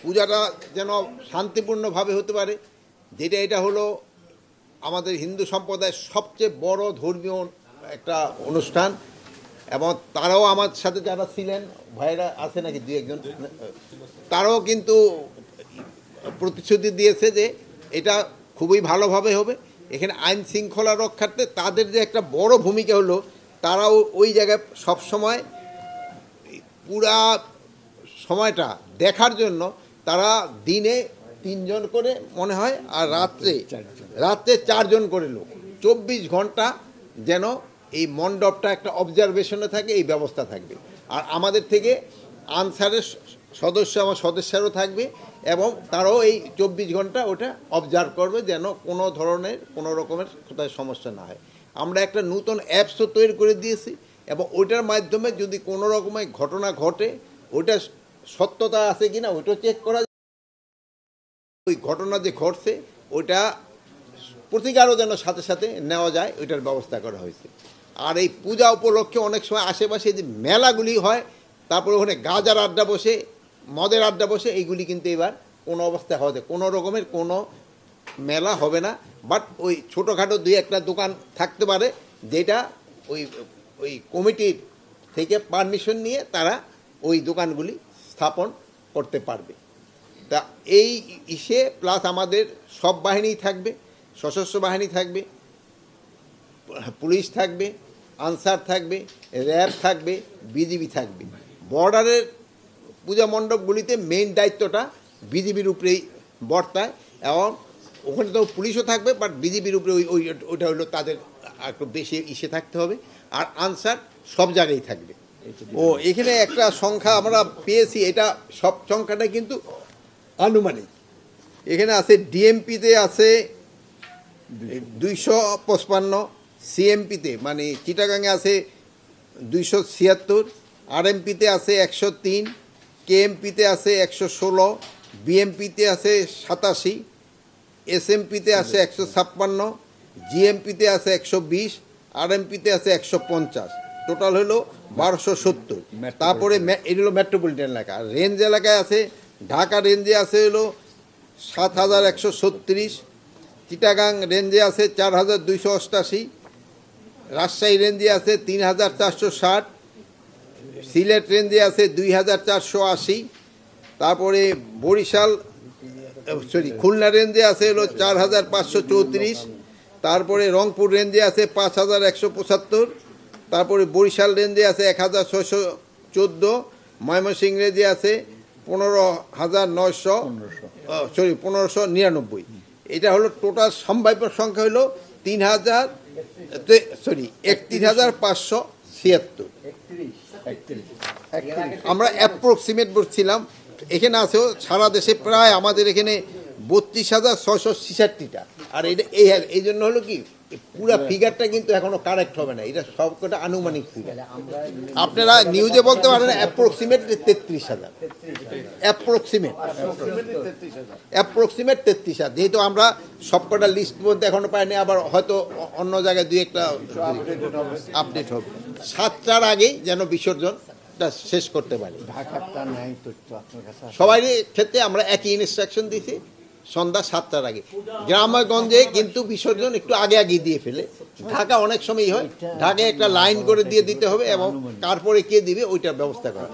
পূজাটা যেন শান্তিপূর্ণভাবে হতে পারে, যেটা এটা হলো আমাদের হিন্দু সম্প্রদায়ের সবচেয়ে বড় ধর্মীয় একটা অনুষ্ঠান। এবং তারাও আমার সাথে যারা ছিলেন, ভাইরা আছে নাকি দুই একজন, তারাও কিন্তু প্রতিশ্রুতি দিয়েছে যে এটা খুবই ভালোভাবে হবে। এখানে আইন শৃঙ্খলা রক্ষার্থে তাদের যে একটা বড় ভূমিকা হলো, তারাও ওই জায়গায় সবসময় পুরা সময়টা দেখার জন্য তারা দিনে 3 জন করে মনে হয়, আর রাত্রে 4 জন করে লোক 24 ঘন্টা যেন এই মণ্ডপটা একটা অবজারভেশনে থাকে, এই ব্যবস্থা থাকবে। আর আমাদের থেকে আনসারের আমার সদস্যরাও থাকবে এবং তারাও এই 24 ঘন্টা ওটা অবজার্ভ করবে যেন কোনো রকমের কোথায় সমস্যা না হয়। আমরা একটা নতুন অ্যাপসও তৈরি করে দিয়েছি এবং ওইটার মাধ্যমে যদি কোনো রকমের ঘটনা ঘটে, ওইটা সত্যতা আছে কিনা ওইটাও চেক করা, ওই ঘটনা যে ঘটছে ওইটা প্রতিকারও যেন সাথে সাথে নেওয়া যায়, ওইটার ব্যবস্থা করা হয়েছে। আর এই পূজা উপলক্ষে অনেক সময় আশেপাশে যে মেলাগুলি হয়, তারপরে ওখানে গাজার আড্ডা বসে, মদের আড্ডা বসে, এইগুলি কিন্তু এবার কোনো অবস্থায় হবে, কোনো রকমের কোনো মেলা হবে না। বাট ওই ছোটোখাটো 2-1টা দোকান থাকতে পারে, যেটা ওই কমিটির থেকে পারমিশন নিয়ে তারা ওই দোকানগুলি স্থাপন করতে পারবে। তা এই প্লাস আমাদের সব বাহিনী থাকবে, সশস্ত্র বাহিনী থাকবে, পুলিশ থাকবে, আনসার থাকবে, র্যাব থাকবে, বিজিবি থাকবে। বর্ডারের পূজা মণ্ডপগুলিতে মেইন দায়িত্বটা বিজিবির উপরেই বর্তায় এবং ওখানে তো পুলিশও থাকবে, বাট বিজিবির উপরে ওইটা হলো তাদের একটু বেশি থাকতে হবে। আর আনসার সব জায়গায় থাকবে। এখানে একটা সংখ্যা আমরা পেয়েছি, এটা সব সংখ্যাটা কিন্তু আনুমানিক। এখানে আছে ডিএমপিতে আছে 255, সিএমপিতে মানে চিটাগাঙে আছে 276, আরএমপিতে আছে 103, কেএমপিতে আছে 116, বিএমপিতে আছে 87, এসএমপিতে আছে 156, জিএমপিতে আছে 120, আরএমপিতে আছে 150, টোটাল হলো 1270। তারপরে এগুলো মেট্রোপলিটন এলাকা। রেঞ্জ এলাকায় আছে, ঢাকা রেঞ্জে আছে হলো 7136, চিটাগাং রেঞ্জে আছে 4288, রাজশাহী রেঞ্জে আছে 3460, সিলেট রেঞ্জে আছে 2480, তারপরে খুলনা রেঞ্জে আছে হলো 4534, তারপরে রংপুর রেঞ্জে আছে 5175, তারপরে বরিশাল রেঞ্জে আছে 1614, ময়মনসিংহ রেঞ্জে আছে 1599। এটা হলো টোটাল সম্ভাব্য সংখ্যা হলো 31,576। আমরা অ্যাপ্রক্সিমেট বলছিলাম। এখানে আছেও সারা দেশে প্রায় আমাদের এখানে 32,666টা। আর এটা এই জন্য হলো কি, পুরো ফিগারটা কিন্তু এখনো কারেক্ট হবে না, এটা সবকটা আনুমানিক ফিগার। আপনারা নিউজে বলতে পারেন অ্যাপ্রক্সিমেট 33,000, অ্যাপ্রক্সিমেট 33,000। যেহেতু আমরা সবকটা লিস্ট বলতে এখনো পাইনি, আবার হয়তো অন্য জায়গায় 2-1টা আপডেট হবে। 7টার আগেই যেন বিসর্জনটা শেষ করতে পারি। সবাই ক্ষেত্রে আমরা একই ইনস্ট্রাকশন দিয়েছি, সন্ধ্যা 7টার আগে। গ্রামগঞ্জে কিন্তু বিসর্জন একটু আগে দিয়ে ফেলে। ঢাকা অনেক সময়ই হয়, ঢাকায় একটা লাইন করে দিতে হবে এবং তারপরে কে দিবে ওইটার ব্যবস্থা করা।